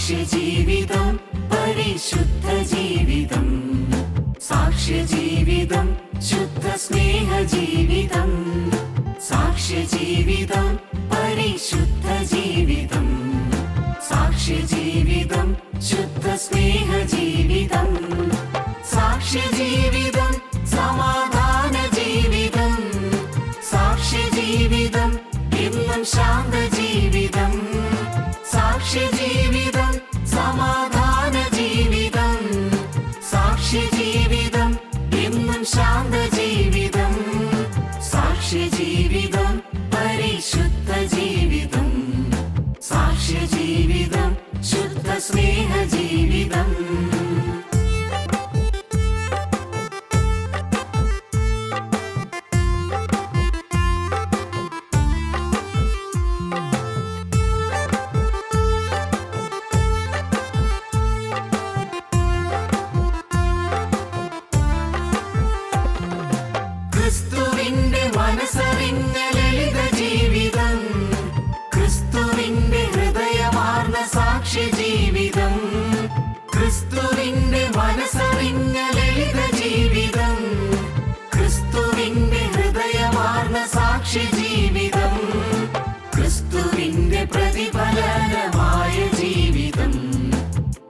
സാക്ഷ്യജീവിതം പരിശുദ്ധ ജീവിതം. സാക്ഷ്യജീവിതം ശുദ്ധ സ്നേഹജീവിതം. സാക്ഷ്യജീവിതം പരിശുദ്ധ ജീവിതം. സാക്ഷ്യജീവിതം ശുദ്ധ സ്നേഹജീവിതം. സാക്ഷ്യജീവിതം സമാധാന ജീവിതം. സാക്ഷ്യജീവിതം എന്നും ശാന്ത ജീവിതം. സാക്ഷ്യജീവിതം സമാധാന ജീവിതം. സാക്ഷ്യജീവിതം എന്നും ശാന്ത ജീവിതം. സാക്ഷ്യജീവിതം പരിശുദ്ധ ജീവിതം. സാക്ഷ്യജീവിതം ശുദ്ധ സ്നേഹജീവിതം. ക്രിസ്തുവിന്റെ മനസ്സറിഞ്ഞ ലളിത ജീവിതം. ക്രിസ്തുവിന്റെ ഹൃദയമാർന്ന സാക്ഷ്യജീവിതം. ക്രിസ്തുവിന്റെ മനസ്സറിഞ്ഞ ലളിത ജീവിതം. ക്രിസ്തുവിന്റെ ഹൃദയമാർന്ന സാക്ഷ്യജീവിതം. ക്രിസ്തുവിന്റെ പ്രതിഫലനമായ ജീവിതം.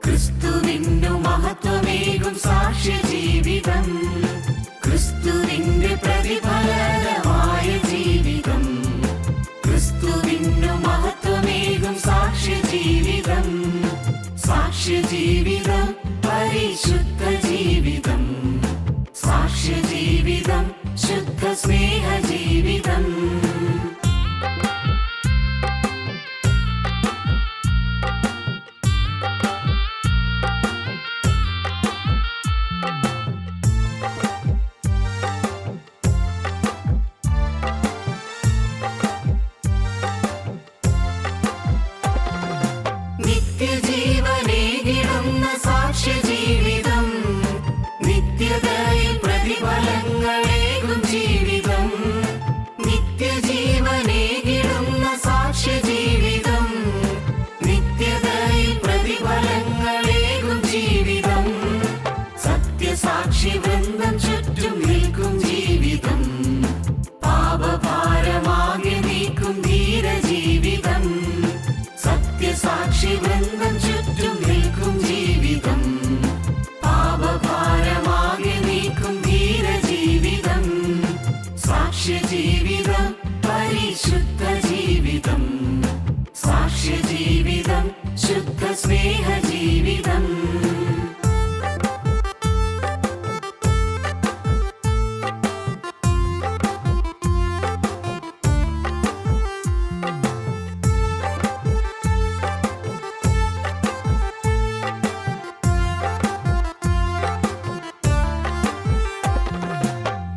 ക്രിസ്തുവിനു മഹത്വമേകും സാക്ഷ്യജീവിതം. ക്രിസ്തുവിന്റെ പ്രതിഫലനമായ ജീവിതം. ക്രിസ്തുവിനു മഹത്വമേകും സാക്ഷ്യജീവിതം. സാക്ഷ്യജീവിതം പരിശുദ്ധ ജീവിതം. സാക്ഷ്യജീവിതം ശുദ്ധ സ്നേഹജീവിതം. നിത്യജീവനേകിടുന്ന സാക്ഷ്യജീവിതം. നിത്യതയിൽ പ്രതിഫലങ്ങളേകും ജീവിതം. നിത്യജീവനേകിടുന്ന സാക്ഷ്യജീവിതം. നിത്യതയിൽ പ്രതിഫലങ്ങളേകും ജീവിതം. സത്യസാക്ഷി വൃന്ദം ചുറ്റും നിൽക്കും ജീവിതം. പാപഭാരമാകെ നീക്കും ധീരജീവിതം. സത്യസാക്ഷി വൃന്ദം ചുറ്റും നിൽക്കും ജീവിതം. പാപഭാരമാകെ നീക്കും ധീരജീവിതം. സാക്ഷ്യജീവിതം പരിശുദ്ധ ജീവിതം. സാക്ഷ്യജീവിതം ശുദ്ധ സ്നേഹജീവിതം.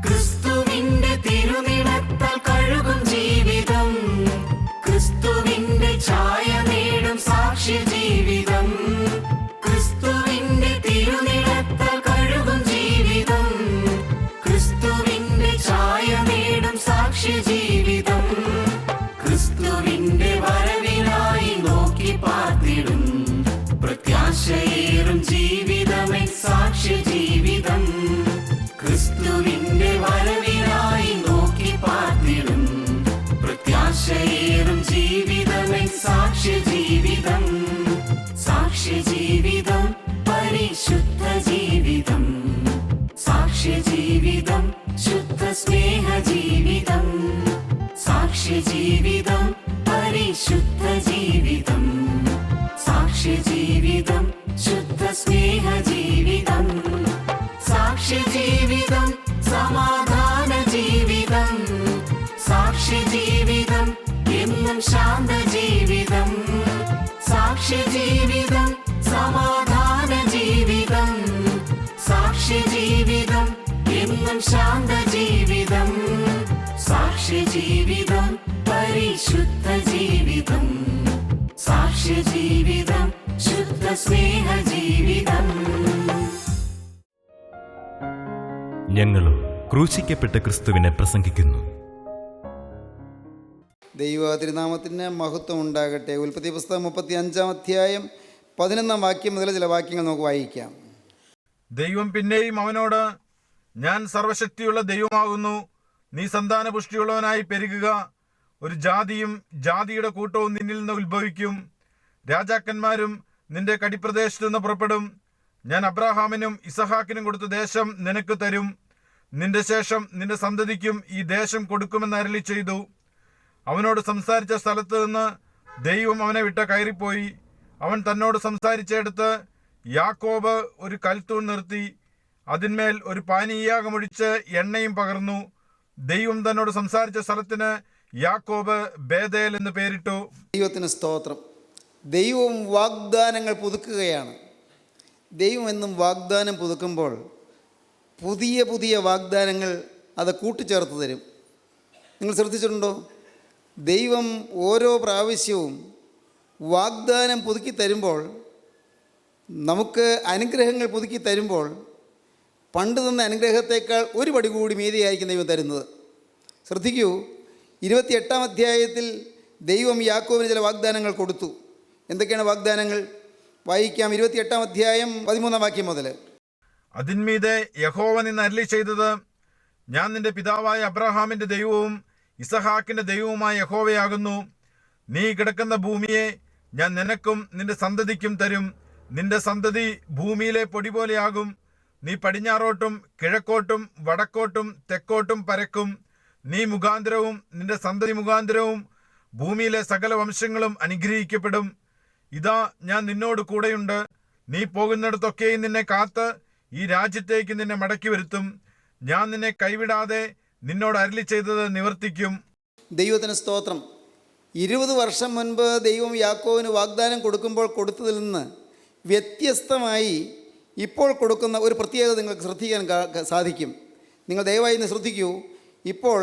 ക്രിസ്തുവിന്റെ തിരുനിണത്താൽ കഴുകും ജീവിതം. ക്രിസ്തുവിന്റെ ഛായ നേടും സാക്ഷ്യജീവിതം. ക്രിസ്തുവിന്റെ തിരുനിണത്താൽ കഴുകും ജീവിതം. ക്രിസ്തുവിന്റെ ഛായ നേടും സാക്ഷ്യജീവിതം. ക്രിസ്തുവിന്റെ വരവിനായി നോക്കി പാർത്തിടും പ്രത്യാശയേറും ജീവിതമേ സാക്ഷ്യജീവിതം. ക്രിസ്തുവിന്റെ വരവിനായി നോക്കി പാർത്തിടും പ്രത്യാശയേറും ജീവിതമേ സാക്ഷ്യജീവിതം. സാക്ഷ്യജീവിതം പരിശുദ്ധ ജീവിതം. സാക്ഷ്യജീവിതം ശുദ്ധ സ്നേഹജീവിതം. സാക്ഷ്യജീവിതം പരിശുദ്ധ ജീവിതം. സാക്ഷ്യജീവിതം ശുദ്ധ സ്നേഹജീവിതം. സാക്ഷ്യജീവിതം സമാധാന ജീവിതം. സാക്ഷ്യജീവിതം എന്നും ശാന്ത ജീവിതം. സാക്ഷ്യജീവിതം സമാധാന ജീവിതം. സാക്ഷ്യജീവിതം എന്നും ശാന്ത ജീവിതം. സാക്ഷ്യജീവിതം പരിശുദ്ധ ജീവിതം. സാക്ഷ്യജീവിതം ശുദ്ധ സ്നേഹജീവിതം. ഞങ്ങളും ക്രൂശിക്കപ്പെട്ട ക്രിസ്തുവിനെ പ്രസംഗിക്കുന്നു. ദൈവ തിരുനാമത്തിന് മഹത്വം ഉണ്ടാകട്ടെ. ഉൽപ്പത്തി പുസ്തകം 35-ാം അധ്യായം 11 വാക്യം മുതൽ ചില വാക്യങ്ങൾ നമുക്ക് വായിക്കാം. ദൈവം പിന്നെയും അവനോട്, ഞാൻ സർവശക്തിയുള്ള ദൈവമാകുന്നു, നീ സന്താനപുഷ്ടിയുള്ളവനായി പെരുകുക, ഒരു ജാതിയും ജാതിയുടെ കൂട്ടവും നിന്നിൽ നിന്ന് ഉത്ഭവിക്കും, രാജാക്കന്മാരും നിന്റെ കടിപ്രദേശത്തു നിന്ന് പുറപ്പെടും, ഞാൻ അബ്രാഹാമിനും ഇസഹാക്കിനും കൊടുത്ത ദേശം നിനക്ക് തരും, നിന്റെ ശേഷം നിന്റെ സന്തതിക്കും ഈ ദേശം കൊടുക്കുമെന്ന് അരുളി ചെയ്തു. അവനോട് സംസാരിച്ച സ്ഥലത്ത് നിന്ന് ദൈവം അവനെ വിട്ട് കയറിപ്പോയി. അവൻ തന്നോട് സംസാരിച്ചെടുത്ത് യാക്കോബ് ഒരു കൽത്തൂൺ നിർത്തി, അതിന്മേൽ ഒരു പാനീയാഗമൊഴിച്ച് എണ്ണയും പകർന്നു. ദൈവം തന്നോട് സംസാരിച്ച സ്ഥലത്തിന് യാക്കോബ് ബേതേൽ എന്ന് പേരിട്ടു. ദൈവത്തിന് സ്തോത്രം. ദൈവം വാഗ്ദാനങ്ങൾ പുതുക്കുകയാണ്. ദൈവം എന്നും വാഗ്ദാനം പുതുക്കുമ്പോൾ പുതിയ പുതിയ വാഗ്ദാനങ്ങൾ അത് കൂട്ടിച്ചേർത്ത് തരും. നിങ്ങൾ ശ്രദ്ധിച്ചിട്ടുണ്ടോ? ദൈവം ഓരോ പ്രാവശ്യവും വാഗ്ദാനം പുതുക്കി തരുമ്പോൾ, നമുക്ക് അനുഗ്രഹങ്ങൾ പുതുക്കി തരുമ്പോൾ, പണ്ട് തന്ന അനുഗ്രഹത്തേക്കാൾ ഒരു പടി കൂടി മീതിയായിരിക്കും ദൈവം തരുന്നത്. ശ്രദ്ധിക്കൂ, 28 അധ്യായത്തിൽ ദൈവം യാക്കോബിന് ചില വാഗ്ദാനങ്ങൾ കൊടുത്തു. എന്തൊക്കെയാണ് വാഗ്ദാനങ്ങൾ? വായിക്കാം. 28 അധ്യായം 13 വാക്യം മുതൽ. അതിന്മീതെ യഹോവ നിന്ന് അരുളി ചെയ്തത്, ഞാൻ നിന്റെ പിതാവായ അബ്രഹാമിന്റെ ദൈവവും ഇസഹാക്കിന്റെ ദൈവവുമായ യഹോവയാകുന്നു. നീ കിടക്കുന്ന ഭൂമിയെ ഞാൻ നിനക്കും നിന്റെ സന്തതിക്കും തരും. നിന്റെ സന്തതി ഭൂമിയിലെ പൊടി പോലെയാകും. നീ പടിഞ്ഞാറോട്ടും കിഴക്കോട്ടും വടക്കോട്ടും തെക്കോട്ടും പരക്കും. നീ മുഖാന്തരവും നിന്റെ സന്തതി മുഖാന്തരവും ഭൂമിയിലെ സകല വംശങ്ങളും അനുഗ്രഹിക്കപ്പെടും. ഇതാ, ഞാൻ നിന്നോട് കൂടെയുണ്ട്. നീ പോകുന്നിടത്തൊക്കെയും നിന്നെ കാത്ത് ഈ രാജ്യത്തേക്ക് നിന്നെ മടക്കി വരുത്തും. ഞാൻ നിന്നെ കൈവിടാതെ നിന്നോട് അരുളി ചെയ്തത് നിവർത്തിക്കും. ദൈവത്തിന് സ്തോത്രം. 20 വർഷം മുൻപ് ദൈവം യാക്കോബിന് വാഗ്ദാനം കൊടുക്കുമ്പോൾ കൊടുത്തതിൽ നിന്ന് വ്യത്യസ്തമായി ഇപ്പോൾ കൊടുക്കുന്ന ഒരു പ്രത്യേകത നിങ്ങൾക്ക് ശ്രദ്ധിക്കാൻ സാധിക്കും. നിങ്ങൾ ദയവായി ഇന്ന് ശ്രദ്ധിക്കൂ. ഇപ്പോൾ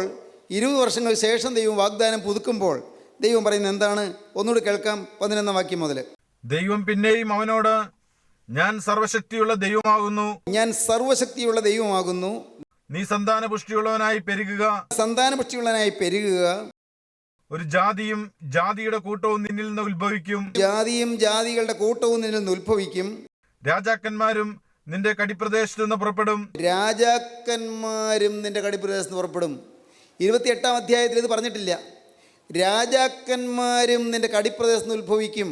20 വർഷങ്ങൾക്ക് ശേഷം ദൈവം വാഗ്ദാനം പുതുക്കുമ്പോൾ ദൈവം പറയുന്നത് എന്താണ്? ഒന്നുകൂടി കേൾക്കാം. 11 വാക്യം മുതൽ. ദൈവം പിന്നെയും അവനോട്, ഞാൻ സർവശക്തിയുള്ള ദൈവമാകുന്നു, ഞാൻ സർവശക്തിയുള്ള ദൈവമാകുന്നു, നീ സന്താനപുഷ്ടിയുള്ളവനായി പെരുകുക, സന്താനപുഷ്ടിയുള്ളവനായി പെരുകുക, ഒരു ജാതിയും ജാതിയുടെ കൂട്ടവും നിന്നിൽ നിന്ന് ഉത്ഭവിക്കും, ജാതിയും ജാതികളുടെ കൂട്ടവും നിന്നിൽ നിന്ന് ഉത്ഭവിക്കും, രാജാക്കന്മാരും നിന്റെ കടിപ്രദേശത്തു നിന്ന് പുറപ്പെടും, രാജാക്കന്മാരും നിന്റെ കടിപ്രദേശത്ത് നിന്ന് പുറപ്പെടും. 28 അധ്യായത്തിൽ ഇത് പറഞ്ഞിട്ടില്ല. രാജാക്കന്മാരും നിന്റെ കടിപ്രദേശത്ത് നിന്ന് ഉത്ഭവിക്കും.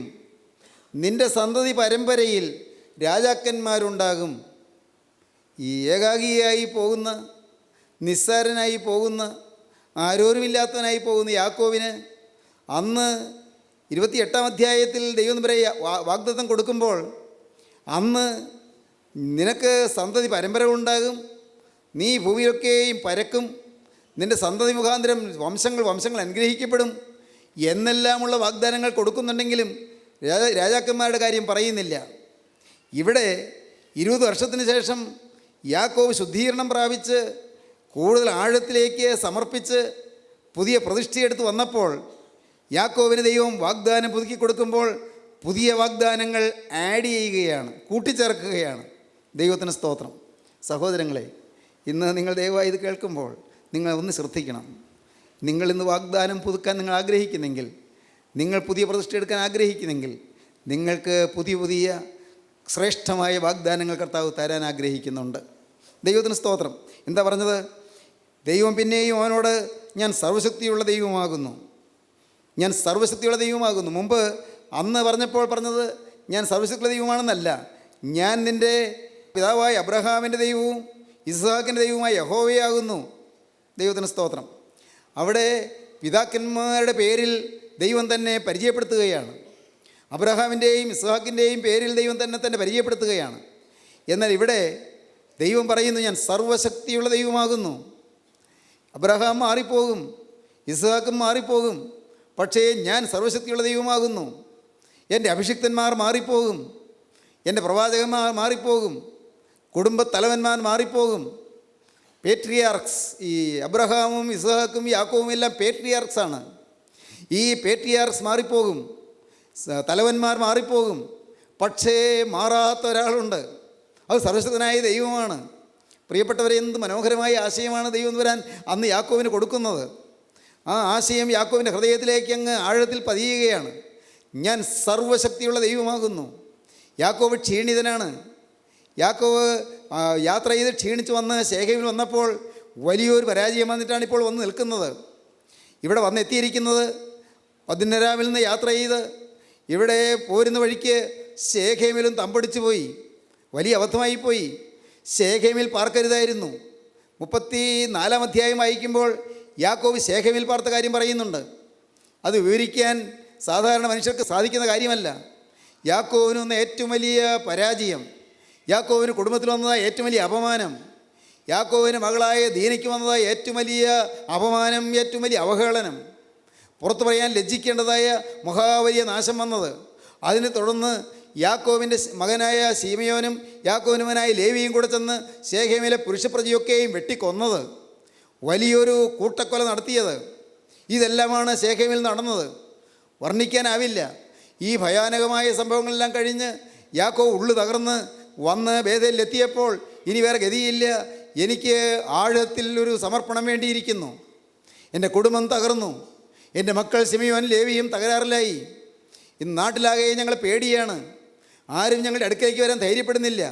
നിന്റെ സന്തതി പരമ്പരയിൽ രാജാക്കന്മാരുണ്ടാകും. ഈ ഏകാഗിയായി പോകുന്ന, നിസ്സാരനായി പോകുന്ന, ആരോരുമില്ലാത്തവനായി പോകുന്ന യാക്കോബിന് അന്ന് 28 അധ്യായത്തിൽ ദൈവം വാഗ്ദത്തം കൊടുക്കുമ്പോൾ, അന്ന് നിനക്ക് സന്തതി പരമ്പരകളുണ്ടാകും, നീ ഭൂമിയിലൊക്കെയും പരക്കും, നിൻ്റെ സന്തതി മുഖാന്തരം വംശങ്ങൾ അനുഗ്രഹിക്കപ്പെടും എന്നെല്ലാമുള്ള വാഗ്ദാനങ്ങൾ കൊടുക്കുന്നുണ്ടെങ്കിലും രാജാക്കന്മാരുടെ കാര്യം പറയുന്നില്ല. ഇവിടെ 20 വർഷത്തിന് ശേഷം യാക്കോബ് ശുദ്ധീകരണം പ്രാപിച്ച് കൂടുതൽ ആഴത്തിലേക്ക് സമർപ്പിച്ച് പുതിയ പ്രതിഷ്ഠയെടുത്ത് വന്നപ്പോൾ യാക്കോബിന് ദൈവം വാഗ്ദാനം പുതുക്കി കൊടുക്കുമ്പോൾ പുതിയ വാഗ്ദാനങ്ങൾ ആഡ് ചെയ്യുകയാണ്, കൂട്ടിച്ചേർക്കുകയാണ്. ദൈവത്തിന് സ്തോത്രം. സഹോദരങ്ങളെ, ഇന്ന് നിങ്ങൾ ദയവായി ഇത് കേൾക്കുമ്പോൾ നിങ്ങൾ ഒന്ന് ശ്രദ്ധിക്കണം. നിങ്ങളിന്ന് വാഗ്ദാനം പുതുക്കാൻ നിങ്ങൾ ആഗ്രഹിക്കുന്നെങ്കിൽ, നിങ്ങൾ പുതിയ പ്രതിഷ്ഠ എടുക്കാൻ ആഗ്രഹിക്കുന്നെങ്കിൽ, നിങ്ങൾക്ക് പുതിയ പുതിയ ശ്രേഷ്ഠമായ വാഗ്ദാനങ്ങൾ കർത്താവ് തരാൻ ആഗ്രഹിക്കുന്നുണ്ട്. ദൈവത്തിന് സ്തോത്രം. എന്താ പറഞ്ഞത്? ദൈവം പിന്നെയും അവനോട്, ഞാൻ സർവശക്തിയുള്ള ദൈവമാകുന്നു, ഞാൻ സർവശക്തിയുള്ള ദൈവമാകുന്നു. മുമ്പ് അന്ന് പറഞ്ഞപ്പോൾ പറഞ്ഞത് ഞാൻ സർവശക്തിയുള്ള ദൈവമാണെന്നല്ല, ഞാൻ നിൻ്റെ പിതാവായ അബ്രഹാമിൻ്റെ ദൈവവും ഇസ്ഹാക്കിൻ്റെ ദൈവവുമായ യഹോവയാകുന്നു. ദൈവത്തിന് സ്തോത്രം. അവിടെ പിതാക്കന്മാരുടെ പേരിൽ ദൈവം തന്നെ പരിചയപ്പെടുത്തുകയാണ്. അബ്രഹാമിൻ്റെയും ഇസ്ഹാക്കിൻ്റെയും പേരിൽ ദൈവം തന്നെ പരിചയപ്പെടുത്തുകയാണ്. എന്നാൽ ഇവിടെ ദൈവം പറയുന്നു, ഞാൻ സർവശക്തിയുള്ള ദൈവമാകുന്നു. അബ്രഹാം മാറിപ്പോകും, ഇസ്ഹാക്കും മാറിപ്പോകും, പക്ഷേ ഞാൻ സർവശക്തിയുള്ള ദൈവമാകുന്നു. എൻ്റെ അഭിഷിക്തന്മാർ മാറിപ്പോകും, എൻ്റെ പ്രവാചകന്മാർ മാറിപ്പോകും, കുടുംബത്തലവന്മാർ മാറിപ്പോകും. പേട്രിയാർക്സ്, ഈ അബ്രഹാമും ഇസ്ഹാക്കും യാക്കോബും എല്ലാം പേട്രിയാർക്സാണ്. ഈ പേട്രിയാർക്സ് മാറിപ്പോകും, തലവന്മാർ മാറിപ്പോകും, പക്ഷേ മാറാത്ത ഒരാളുണ്ട്. അത് സർവശക്തനായ ദൈവമാണ്. പ്രിയപ്പെട്ടവരെ, എന്ത് മനോഹരമായ ആശയമാണ് ദൈവം വരാൻ അന്ന് യാക്കോബിന് കൊടുക്കുന്നത്. ആ ആശയം യാക്കോബിൻ്റെ ഹൃദയത്തിലേക്ക് അങ്ങ് ആഴത്തിൽ പതിയുകയാണ്. ഞാൻ സർവശക്തിയുള്ള ദൈവമാകുന്നു. യാക്കോബ് ക്ഷീണിതനാണ്. യാക്കോബ് യാത്ര ചെയ്ത് ക്ഷീണിച്ച് വന്ന് ശേഖേമിൽ വന്നപ്പോൾ വലിയൊരു പരാജയം വന്നിട്ടാണ് ഇപ്പോൾ വന്ന് നിൽക്കുന്നത്. ഇവിടെ വന്നെത്തിയിരിക്കുന്നത് പദ്ദൻഅരാമിൽ നിന്ന് യാത്ര ചെയ്ത് ഇവിടെ പോരുന്ന വഴിക്ക് ശേഖേമിലും തമ്പടിച്ചു പോയി. വലിയ അബദ്ധമായിപ്പോയി. ശേഖേമിൽ പാർക്കരുതായിരുന്നു. 34-ാം അധ്യായം വായിക്കുമ്പോൾ യാക്കോബ് ശേഖേമിൽ പാർത്ത കാര്യം പറയുന്നുണ്ട്. അത് വിവരിക്കാൻ സാധാരണ മനുഷ്യർക്ക് സാധിക്കുന്ന കാര്യമല്ല. യാക്കോബിന് വന്ന ഏറ്റവും വലിയ പരാജയം, യാക്കോബിന് കുടുംബത്തിൽ വന്നതായ ഏറ്റവും വലിയ അപമാനം, യാക്കോബിന് മകളായ ദീനയ്ക്ക് വന്നതായ ഏറ്റവും വലിയ അപമാനം, ഏറ്റവും വലിയ അവഹേളനം, പുറത്തു പറയാൻ ലജ്ജിക്കേണ്ടതായ മഹാവലിയ നാശം വന്നത്. അതിനെ തുടർന്ന് യാക്കോബിൻ്റെ മകനായ ശീമയോനും യാക്കോബിൻ്റെ മകനായ ലേവിയും കൂടെ ചെന്ന് ശേഖേമിലെ പുരുഷപ്രജയൊക്കെയും വെട്ടിക്കൊന്നത്, വലിയൊരു കൂട്ടക്കൊല നടത്തിയത്, ഇതെല്ലാമാണ് ശേഖേമിൽ നടന്നത്. വർണ്ണിക്കാനാവില്ല. ഈ ഭയാനകമായ സംഭവങ്ങളെല്ലാം കഴിഞ്ഞ് യാക്കോബ് ഉള്ളു തകർന്ന് വന്ന് ബേഥേലിലെത്തിയപ്പോൾ ഇനി വേറെ ഗതിയില്ല, എനിക്ക് ആഴത്തിൽ ഒരു സമർപ്പണം വേണ്ടിയിരിക്കുന്നു. എൻ്റെ കുടുംബം തകർന്നു, എൻ്റെ മക്കൾ ശിമിയോൻ ലേവിയും തകരാറിലായി. ഇന്ന് നാട്ടിലാകെ ഞങ്ങൾ പേടിയാണ്. ആരും ഞങ്ങളുടെ അടുക്കലേക്ക് വരാൻ ധൈര്യപ്പെടുന്നില്ല.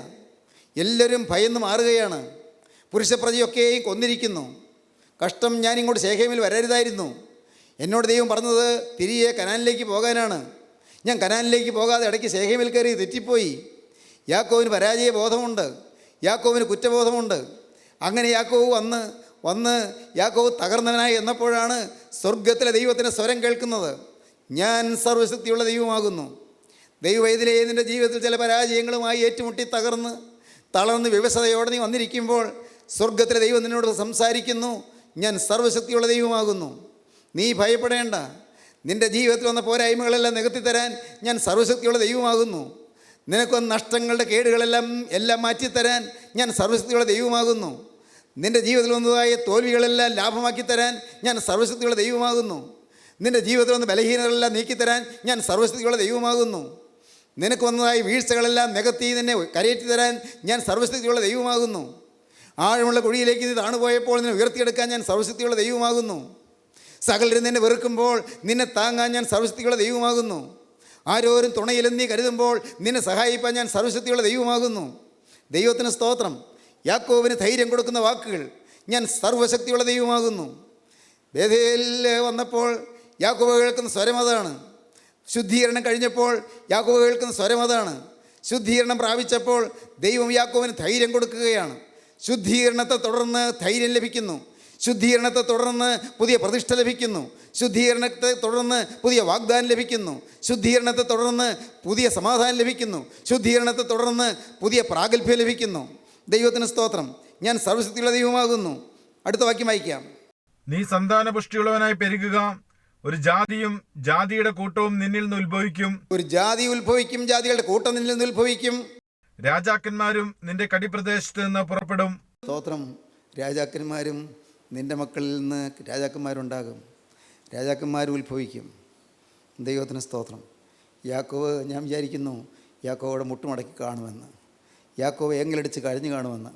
എല്ലാവരും ഭയന്ന് മാറുകയാണ്. പുരുഷപ്രജയൊക്കെയും കൊന്നിരിക്കുന്നു. കഷ്ടം, ഞാനിങ്ങോട്ട് ശേഖേമിൽ വരരുതായിരുന്നു. എന്നോട് ദൈവം പറഞ്ഞത് തിരികെ കനാനിലേക്ക് പോകാനാണ്. ഞാൻ കനാനിലേക്ക് പോകാതെ ഇടയ്ക്ക് ശേഖേമിൽ കയറി തെറ്റിപ്പോയി. യാക്കോവിന് പരാജയ ബോധമുണ്ട്, യാക്കോവിന് കുറ്റബോധമുണ്ട്. അങ്ങനെ യാക്കോവ് വന്ന് യാക്കോവ് തകർന്നവനായി എന്നപ്പോഴാണ് സ്വർഗത്തിലെ ദൈവത്തിൻ്റെ സ്വരം കേൾക്കുന്നത്. ഞാൻ സർവശക്തിയുള്ള ദൈവമാകുന്നു. ദൈവവേദിലെ നിൻ്റെ ജീവിതത്തിൽ ചില പരാജയങ്ങളുമായി ഏറ്റുമുട്ടി തളർന്ന് വ്യവസ്ഥയോടെ നീ വന്നിരിക്കുമ്പോൾ സ്വർഗത്തിലെ ദൈവം നിന്നോട് സംസാരിക്കുന്നു. ഞാൻ സർവശക്തിയുള്ള ദൈവമാകുന്നു. നീ ഭയപ്പെടേണ്ട. നിൻ്റെ ജീവിതത്തിൽ വന്ന പോരായ്മകളെല്ലാം നികത്തിത്തരാൻ ഞാൻ സർവശക്തിയുള്ള ദൈവമാകുന്നു. നിനക്ക് വന്ന നഷ്ടങ്ങളുടെ കേടുകളെല്ലാം മാറ്റിത്തരാൻ ഞാൻ സർവശക്തിയുള്ള ദൈവമാകുന്നു. നിൻ്റെ ജീവിതത്തിൽ വന്നതായ തോൽവികളെല്ലാം ലാഭമാക്കി തരാൻ ഞാൻ സർവശക്തിയുള്ള ദൈവമാകുന്നു. നിൻ്റെ ജീവിതത്തിൽ വന്ന ബലഹീനതകളെല്ലാം നീക്കിത്തരാൻ ഞാൻ സർവശക്തിയുള്ള ദൈവമാകുന്നു. നിനക്ക് വന്നതായ വീഴ്ചകളെല്ലാം നികത്തി നിന്നെ കരയേറ്റി തരാൻ ഞാൻ സർവശക്തിയുള്ള ദൈവമാകുന്നു. ആഴമുള്ള കുഴിയിലേക്ക് നീ താണുപോയപ്പോൾ നിന്നെ ഉയർത്തിയെടുക്കാൻ ഞാൻ സർവശക്തിയുള്ള ദൈവമാകുന്നു. സകലരും നിന്നെ വെറുക്കുമ്പോൾ നിന്നെ താങ്ങാൻ ഞാൻ സർവശക്തിയുള്ള ദൈവമാകുന്നു. ആരോരും തുണയിലെന്ന് നീ കരുതുമ്പോൾ നിന്നെ സഹായിപ്പാൻ ഞാൻ സർവശക്തിയുള്ള ദൈവമാകുന്നു. ദൈവത്തിന് സ്തോത്രം. യാക്കോബിന് ധൈര്യം കൊടുക്കുന്ന വാക്കുകൾ, ഞാൻ സർവശക്തിയുള്ള ദൈവമാകുന്നു. ബേഥേലിൽ വന്നപ്പോൾ യാക്കോബ് കേൾക്കുന്ന സ്വരം അതാണ്. ശുദ്ധീകരണം കഴിഞ്ഞപ്പോൾ യാക്കോബ് കേൾക്കുന്ന സ്വരം അതാണ്. ശുദ്ധീകരണം പ്രാപിച്ചപ്പോൾ ദൈവം യാക്കോബിന് ധൈര്യം കൊടുക്കുകയാണ്. ശുദ്ധീകരണത്തെ തുടർന്ന് ധൈര്യം ലഭിക്കുന്നു. ശുദ്ധീകരണത്തെ തുടർന്ന് പുതിയ പ്രതിഷ്ഠ ലഭിക്കുന്നു. ശുദ്ധീകരണത്തെ തുടർന്ന് പുതിയ വാഗ്ദാനം ലഭിക്കുന്നു. ശുദ്ധീകരണത്തെ തുടർന്ന് പുതിയ സമാധാനം ലഭിക്കുന്നു. ശുദ്ധീകരണത്തെ തുടർന്ന് പുതിയ പ്രാഗൽഭ്യം ലഭിക്കുന്നു. ദൈവത്തിന് സ്തോത്രം. ഞാൻ സർവശക്തിയുള്ള ദൈവമാകുന്നു. അടുത്ത വാക്യം വായിക്കാം. നീ സന്താനപുഷ്ടിയുള്ളവനായി പെരുകുക, ഒരു ജാതിയും ജാതിയുടെ കൂട്ടവും നിന്നിൽ നിന്ന് ഉത്ഭവിക്കും. ഒരു ജാതി ഉത്ഭവിക്കും, ജാതികളുടെ കൂട്ടം നിന്നിൽ നിന്ന് ഉത്ഭവിക്കും. രാജാക്കന്മാരും നിന്റെ കടിപ്രദേശത്ത് നിന്ന് പുറപ്പെടും. സ്തോത്രം. രാജാക്കന്മാരും നിൻ്റെ മക്കളിൽ നിന്ന് രാജാക്കന്മാരുണ്ടാകും, രാജാക്കന്മാരും ഉത്ഭവിക്കും. ദൈവത്തിന് സ്തോത്രം. യാക്കോബ്, ഞാൻ വിചാരിക്കുന്നു യാക്കോബോടെ മുട്ടുമടക്കി കാണുമെന്ന്, യാക്കോബ് ഏങ്ങലടിച്ച് കഴിഞ്ഞു കാണുമെന്ന്.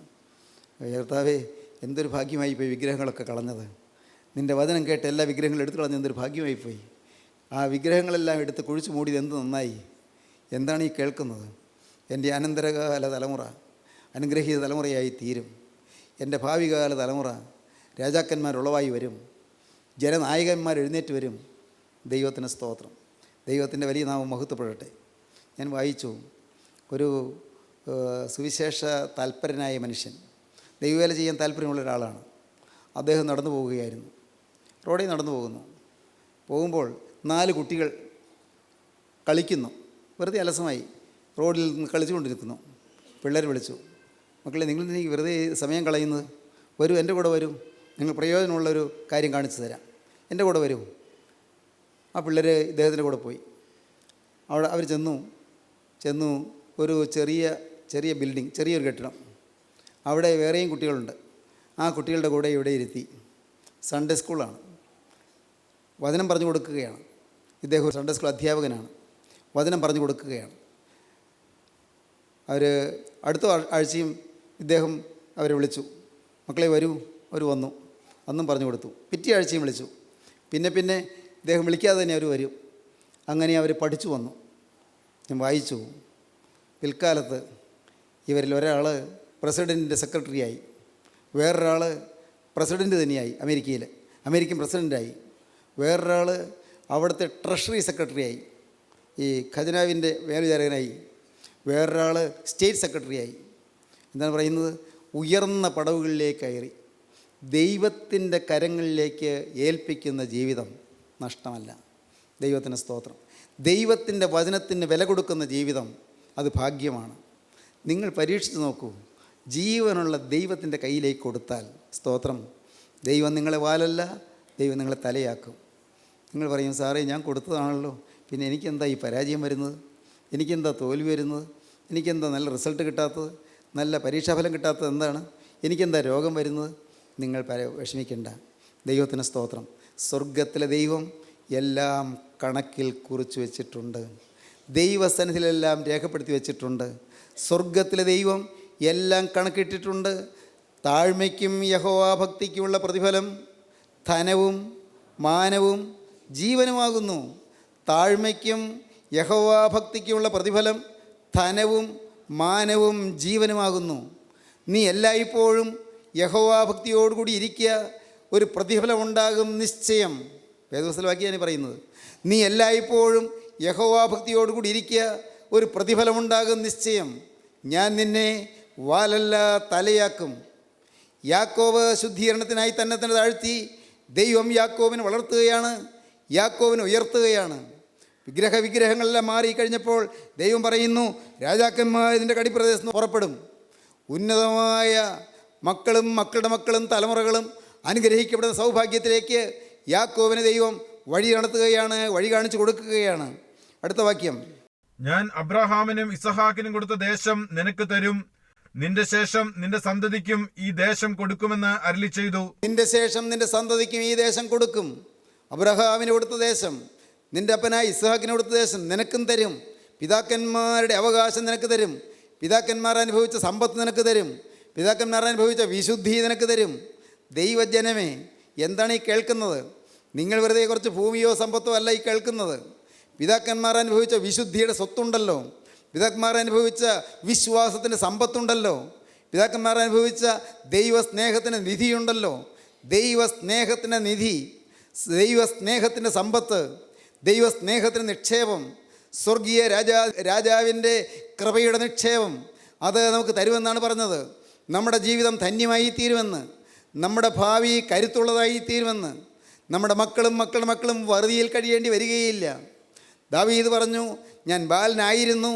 കർത്താവേ, എന്തൊരു ഭാഗ്യമായി പോയി വിഗ്രഹങ്ങളൊക്കെ കളഞ്ഞത്. നിൻ്റെ വചനം കേട്ട് എല്ലാ വിഗ്രഹങ്ങളും എടുത്തു കളഞ്ഞ് എന്തൊരു ഭാഗ്യമായി പോയി. ആ വിഗ്രഹങ്ങളെല്ലാം എടുത്ത് കുഴിച്ചു മൂടിയത് എന്ത് നന്നായി. എന്താണ് ഈ കേൾക്കുന്നത്? എൻ്റെ അനന്തരകാല തലമുറ അനുഗ്രഹീത തലമുറയായി തീരും. എൻ്റെ ഭാവികാല തലമുറ രാജാക്കന്മാരുളവായി വരും, ജനനായകന്മാർ എഴുന്നേറ്റ് വരും. ദൈവത്തിന് സ്തോത്രം. ദൈവത്തിൻ്റെ വലിയ നാമം മഹത്വപ്പെടട്ടെ. ഞാൻ വായിച്ചു, ഒരു സുവിശേഷ താൽപരനായ മനുഷ്യൻ, ദൈവവേല ചെയ്യാൻ താല്പര്യമുള്ള ഒരാളാണ്. അദ്ദേഹം നടന്നു പോവുകയായിരുന്നു. റോഡിൽ നടന്നു പോകുമ്പോൾ 4 കുട്ടികൾ കളിക്കുന്നു. വെറുതെ അലസമായി റോഡിൽ നിന്ന് കളിച്ചുകൊണ്ടിരിക്കുന്നു. പിള്ളേർ വിളിച്ചു, മക്കളെ, നിങ്ങൾ എനിക്ക് വെറുതെ സമയം കളയുന്നത്, വരൂ, എൻ്റെ കൂടെ വരൂ, നിങ്ങൾ പ്രയോജനമുള്ളൊരു കാര്യം കാണിച്ചു തരാം, എൻ്റെ കൂടെ വരൂ. ആ പിള്ളേർ ഇദ്ദേഹത്തിൻ്റെ കൂടെ പോയി. അവിടെ അവർ ചെന്നു ഒരു ചെറിയ ബിൽഡിംഗ്, ചെറിയൊരു കെട്ടിടം. അവിടെ വേറെയും കുട്ടികളുണ്ട്. ആ കുട്ടികളുടെ കൂടെ ഇവിടെ ഇരുത്തി. സൺഡേ സ്കൂളാണ്, വചനം പറഞ്ഞു കൊടുക്കുകയാണ്. ഇദ്ദേഹം സൺഡേ സ്കൂൾ അധ്യാപകനാണ്, വചനം പറഞ്ഞു കൊടുക്കുകയാണ്. അടുത്ത ആഴ്ചയും ഇദ്ദേഹം അവരെ വിളിച്ചു, മക്കളെ വരൂ. അവർ വന്നു, അന്നും പറഞ്ഞു കൊടുത്തു. പിറ്റേ ആഴ്ചയും വിളിച്ചു. പിന്നെ ഇദ്ദേഹം വിളിക്കാതെ തന്നെ അവർ വരും. അങ്ങനെ അവർ പഠിച്ചു വന്നു. ഞാൻ വായിച്ചു. പിൽക്കാലത്ത് ഇവരിൽ ഒരാൾ പ്രസിഡൻറ്റിൻ്റെ സെക്രട്ടറിയായി, വേറൊരാൾ പ്രസിഡൻറ്റ് തന്നെയായി, അമേരിക്കൻ പ്രസിഡൻ്റായി, വേറൊരാൾ അവിടുത്തെ ട്രഷറി സെക്രട്ടറിയായി, ഈ ഖജനാവിൻ്റെ മേൽവിചാരകനായി, വേറൊരാൾ സ്റ്റേറ്റ് സെക്രട്ടറിയായി. എന്താണ് പറയുന്നത്? ഉയർന്ന പടവുകളിലേക്ക് കയറി ദൈവത്തിൻ്റെ കരങ്ങളിലേക്ക് ഏൽപ്പിക്കുന്ന ജീവിതം നഷ്ടമല്ല. ദൈവത്തിന് സ്തോത്രം. ദൈവത്തിൻ്റെ വചനത്തിന് വില കൊടുക്കുന്ന ജീവിതം അത് ഭാഗ്യമാണ്. നിങ്ങൾ പരീക്ഷിച്ച് നോക്കൂ. ജീവനുള്ള ദൈവത്തിൻ്റെ കയ്യിലേക്ക് കൊടുത്താൽ, സ്തോത്രം, ദൈവം നിങ്ങളെ വാലല്ല, ദൈവം നിങ്ങളെ തലയാക്കും. നിങ്ങൾ പറയും, സാറേ ഞാൻ കൊടുത്തതാണല്ലോ, പിന്നെ എനിക്കെന്താ ഈ പരാജയം വരുന്നത്, എനിക്കെന്താ തോൽവി വരുന്നത്, എനിക്കെന്താ നല്ല റിസൾട്ട് കിട്ടാത്തത്, നല്ല പരീക്ഷാഫലം കിട്ടാത്തത്, എന്താണ് എനിക്കെന്താ രോഗം വരുന്നത്? നിങ്ങൾ വിഷമിക്കേണ്ട. ദൈവത്തിന് സ്തോത്രം. സ്വർഗത്തിലെ ദൈവം എല്ലാം കണക്കിൽ കുറിച്ച് വെച്ചിട്ടുണ്ട്. ദൈവസന്നിധിയിലെല്ലാം രേഖപ്പെടുത്തി വെച്ചിട്ടുണ്ട്. സ്വർഗത്തിലെ ദൈവം എല്ലാം കണക്കിട്ടിട്ടുണ്ട്. താഴ്മയ്ക്കും യഹോവാഭക്തിക്കുമുള്ള പ്രതിഫലം ധനവും മാനവും ജീവനുമാകുന്നു. താഴ്മയ്ക്കും യഹോവാഭക്തിക്കുമുള്ള പ്രതിഫലം ധനവും മാനവും ജീവനുമാകുന്നു. നീ എല്ലായ്പ്പോഴും യഹോവാഭക്തിയോടുകൂടി ഇരിക്കുക, ഒരു പ്രതിഫലമുണ്ടാകും നിശ്ചയം. വേദപുസ്തകവാക്യാണ് പറയുന്നത്. നീ എല്ലായ്പ്പോഴും യഹോവാഭക്തിയോടുകൂടി ഇരിക്കുക, ഒരു പ്രതിഫലമുണ്ടാകും നിശ്ചയം. ഞാൻ നിന്നെ വാലല്ല തലയാക്കും. യാക്കോബ് ശുദ്ധീകരണത്തിനായി തന്നെ താഴ്ത്തി. ദൈവം യാക്കോബിനെ വളർത്തുകയാണ്, യാക്കോബിനെ ഉയർത്തുകയാണ്. വിഗ്രഹങ്ങളെല്ലാം മാറിക്കഴിഞ്ഞപ്പോൾ ദൈവം പറയുന്നു, രാജാക്കന്മാർ ഇതിൻ്റെ കടിപ്രദേശത്ത് നിന്ന് പുറപ്പെടും. ഉന്നതമായ മക്കളും മക്കളുടെ മക്കളും തലമുറകളും അനുഗ്രഹിക്കപ്പെടുന്ന സൗഭാഗ്യത്തിലേക്ക് യാക്കോബിനെ ദൈവം വഴി നടത്തുകയാണ്, വഴി കാണിച്ചു കൊടുക്കുകയാണ്. അടുത്ത വാക്യം, ഞാൻ അബ്രഹാമിനും ഇസഹാക്കിനും കൊടുത്ത ദേശം നിനക്ക് തരും, നിന്റെ ശേഷം നിന്റെ സന്തതിക്കും ഈ ദേശം കൊടുക്കുമെന്ന് അരുളി ചെയ്തു. നിന്റെ ശേഷം നിന്റെ സന്തതിക്കും ഈ ദേശം കൊടുക്കും. അബ്രഹാമിന് കൊടുത്ത ദേശം, നിന്റെ അപ്പനായ ഇസ്ഹാക്കിന് കൊടുത്ത ദേശം നിനക്കും തരും. പിതാക്കന്മാരുടെ അവകാശം നിനക്ക് തരും. പിതാക്കന്മാർ അനുഭവിച്ച സമ്പത്ത് നിനക്ക് തരും. പിതാക്കന്മാർ അനുഭവിച്ച വിശുദ്ധി നിനക്ക് തരും. ദൈവജനമേ, എന്താണ് ഈ കേൾക്കുന്നത്? നിങ്ങൾ വെറുതെ കുറച്ച് ഭൂമിയോ സമ്പത്തോ അല്ല ഈ കേൾക്കുന്നത്. പിതാക്കന്മാർ അനുഭവിച്ച വിശുദ്ധിയുടെ സ്വത്തുണ്ടല്ലോ, പിതാക്കന്മാർ അനുഭവിച്ച വിശ്വാസത്തിൻ്റെ സമ്പത്തുണ്ടല്ലോ, പിതാക്കന്മാർ അനുഭവിച്ച ദൈവസ്നേഹത്തിൻ്റെ നിധിയുണ്ടല്ലോ. ദൈവസ്നേഹത്തിൻ്റെ നിധി, ദൈവസ്നേഹത്തിൻ്റെ സമ്പത്ത്, ദൈവസ്നേഹത്തിൻ്റെ നിക്ഷേപം, സ്വർഗീയ രാജാവിൻ്റെ കൃപയുടെ നിക്ഷേപം, അത് നമുക്ക് തരുമെന്നാണ് പറഞ്ഞത്. നമ്മുടെ ജീവിതം ധന്യമായി തീരുമെന്ന്, നമ്മുടെ ഭാവി കരുത്തുള്ളതായി തീരുമെന്ന്, നമ്മുടെ മക്കളുടെ മക്കളും വറുതിയിൽ കഴിയേണ്ടി വരികയില്ല. ദാവീദ് പറഞ്ഞു, ഞാൻ ബാലനായിരുന്നു,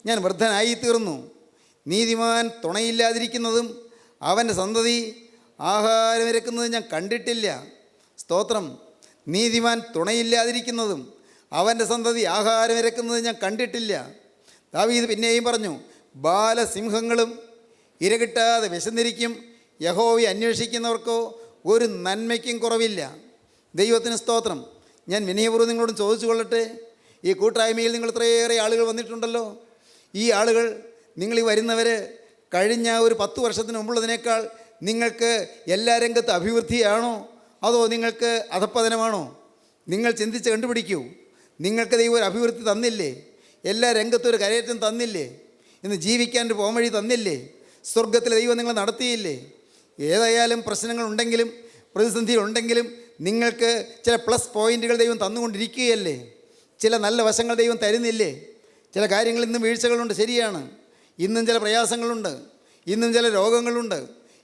ഞാൻ വൃദ്ധനായി തീർന്നു. നീതിമാൻ തുണയില്ലാതിരിക്കുന്നതും അവൻ്റെ സന്തതി ആഹാരമിരക്കുന്നതും ഞാൻ കണ്ടിട്ടില്ല. സ്തോത്രം. നീതിമാൻ തുണയില്ലാതിരിക്കുന്നതും അവൻ്റെ സന്തതി ആഹാരമിരക്കുന്നതും ഞാൻ കണ്ടിട്ടില്ല. ദാവീദ് പിന്നെയും പറഞ്ഞു, ബാലസിംഹങ്ങളും ഇരകിട്ടാതെ വിശന്നിരിക്കും, യഹോവയെ അന്വേഷിക്കുന്നവർക്കോ ഒരു നന്മയ്ക്കും കുറവില്ല. ദൈവത്തിന് സ്തോത്രം. ഞാൻ വിനയപൂർവ്വം നിങ്ങളോട് ചോദിച്ചു കൊള്ളട്ടെ, ഈ കൂട്ടായ്മയിൽ നിങ്ങൾ ഇത്രയേറെ ആളുകൾ വന്നിട്ടുണ്ടല്ലോ. ഈ ആളുകൾ, നിങ്ങൾ ഈ വരുന്നവർ, കഴിഞ്ഞ ഒരു 10 വർഷത്തിന് മുമ്പുള്ളതിനേക്കാൾ നിങ്ങൾക്ക് എല്ലാ രംഗത്ത് അഭിവൃദ്ധിയാണോ അതോ നിങ്ങൾക്ക് അധപ്പതനമാണോ? നിങ്ങൾ ചിന്തിച്ച് കണ്ടുപിടിക്കൂ. നിങ്ങൾക്ക് ദൈവം ഒരു അഭിവൃദ്ധി തന്നില്ലേ? എല്ലാ രംഗത്തും ഒരു കരയേറ്റം തന്നില്ലേ? ഇന്ന് ജീവിക്കാൻ ഒരു പോംവഴി തന്നില്ലേ? സ്വർഗത്തിലെ ദൈവം നിങ്ങൾ നടത്തിയില്ലേ? ഏതായാലും പ്രശ്നങ്ങളുണ്ടെങ്കിലും പ്രതിസന്ധികളുണ്ടെങ്കിലും നിങ്ങൾക്ക് ചില പ്ലസ് പോയിൻ്റുകൾ ദൈവം തന്നുകൊണ്ടിരിക്കുകയല്ലേ? ചില നല്ല വശങ്ങൾ ദൈവം തരുന്നില്ലേ? ചില കാര്യങ്ങൾ ഇന്നും വീഴ്ചകളുണ്ട്, ശരിയാണ്. ഇന്നും ചില പ്രയാസങ്ങളുണ്ട്, ഇന്നും ചില രോഗങ്ങളുണ്ട്,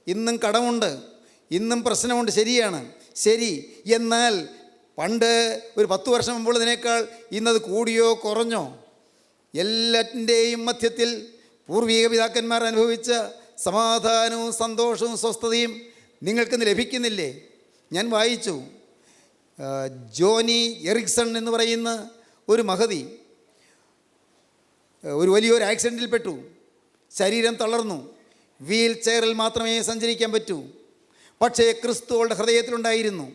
ഇന്നും കടമുണ്ട്, ഇന്നും പ്രശ്നമുണ്ട്, ശരിയാണ്. ശരി, എന്നാൽ പണ്ട് ഒരു 10 വർഷം മുമ്പുള്ളതിനേക്കാൾ ഇന്നത് കൂടിയോ കുറഞ്ഞോ? എല്ലാറ്റിൻ്റെയും മധ്യത്തിൽ പൂർവിക പിതാക്കന്മാർ അനുഭവിച്ച സമാധാനവും സന്തോഷവും സ്വസ്ഥതയും നിങ്ങൾക്കിന്ന് ലഭിക്കുന്നില്ലേ? ഞാൻ വായിച്ചു, ജോനി എറിക്സൺ എന്ന് പറയുന്ന ഒരു മഹതി ഒരു വലിയൊരു ആക്സിഡൻറ്റിൽപ്പെട്ടു. ശരീരം തളർന്നു, വീൽ ചെയറിൽ മാത്രമേ സഞ്ചരിക്കാൻ പറ്റൂ. പക്ഷേ ക്രിസ്തു അവളുടെ ഹൃദയത്തിലുണ്ടായിരുന്നു.